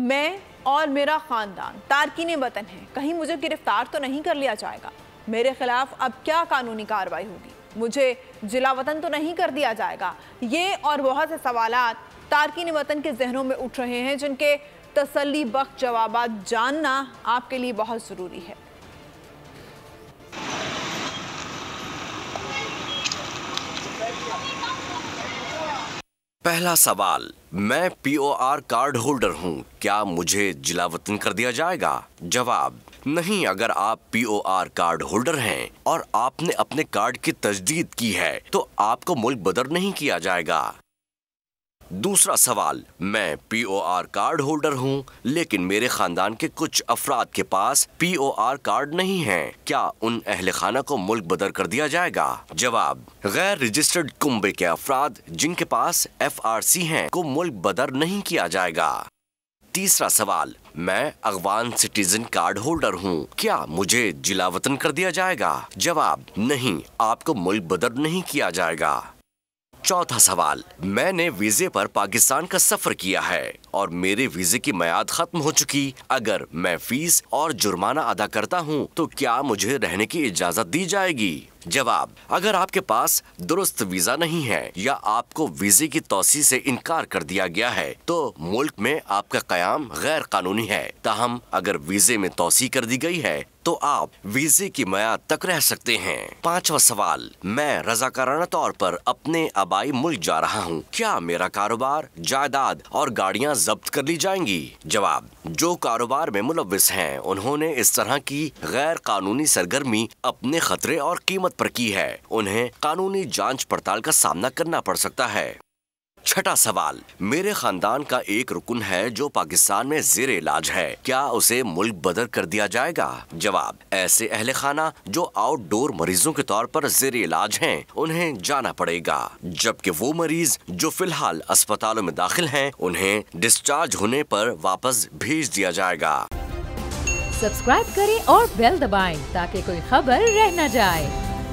मैं और मेरा ख़ानदान तारकीन वतन है, कहीं मुझे गिरफ्तार तो नहीं कर लिया जाएगा? मेरे खिलाफ अब क्या कानूनी कार्रवाई होगी? मुझे जिला वतन तो नहीं कर दिया जाएगा? ये और बहुत से सवालात तारकीन वतन के जहनों में उठ रहे हैं, जिनके तसल्ली बख्श जवाबात जानना आपके लिए बहुत ज़रूरी है। पहला सवाल, मैं POR कार्ड होल्डर हूँ, क्या मुझे जिला वतन कर दिया जाएगा? जवाब, नहीं। अगर आप POR कार्ड होल्डर हैं और आपने अपने कार्ड की तजदीद की है तो आपको मुल्क बदर नहीं किया जाएगा। दूसरा सवाल, मैं POR कार्ड होल्डर हूँ लेकिन मेरे खानदान के कुछ अफराद के पास POR कार्ड नहीं है, क्या उन अहले खाना को मुल्क बदर कर दिया जाएगा? जवाब, गैर रजिस्टर्ड कुंबे के अफराद जिनके पास FRC हैं को मुल्क बदर नहीं किया जाएगा। तीसरा सवाल, मैं अफगान सिटीजन कार्ड होल्डर हूँ, क्या मुझे जिला वतन कर दिया जाएगा? जवाब, नहीं, आपको मुल्क बदर नहीं किया जाएगा। चौथा सवाल, मैंने वीजे पर पाकिस्तान का सफर किया है और मेरे वीजे की मियाद खत्म हो चुकी। अगर मैं फीस और जुर्माना अदा करता हूँ तो क्या मुझे रहने की इजाजत दी जाएगी? जवाब, अगर आपके पास दुरुस्त वीजा नहीं है या आपको वीजे की तौसी से इनकार कर दिया गया है तो मुल्क में आपका कयाम गैर कानूनी है। ताहम अगर वीजे में तौसी कर दी गई है तो आप वीजे की मियाद तक रह सकते हैं। पांचवा सवाल, मैं रजाकाराना तौर पर अपने आबाई मुल्क जा रहा हूँ, क्या मेरा कारोबार, जायदाद और गाड़ियाँ जब्त कर ली जाएंगी? जवाब, जो कारोबार में मुलव्विस हैं उन्होंने इस तरह की गैर कानूनी सरगर्मी अपने खतरे और कीमत पर की है, उन्हें कानूनी जांच पड़ताल का सामना करना पड़ सकता है। छठा सवाल, मेरे खानदान का एक रुकन है जो पाकिस्तान में जेरे इलाज है, क्या उसे मुल्क बदर कर दिया जाएगा? जवाब, ऐसे अहले खाना जो आउटडोर मरीजों के तौर पर जेरे इलाज हैं उन्हें जाना पड़ेगा, जबकि वो मरीज जो फिलहाल अस्पतालों में दाखिल हैं उन्हें डिस्चार्ज होने पर वापस भेज दिया जाएगा। सब्सक्राइब करें और बेल दबाएं ताकि कोई खबर रह न जाए।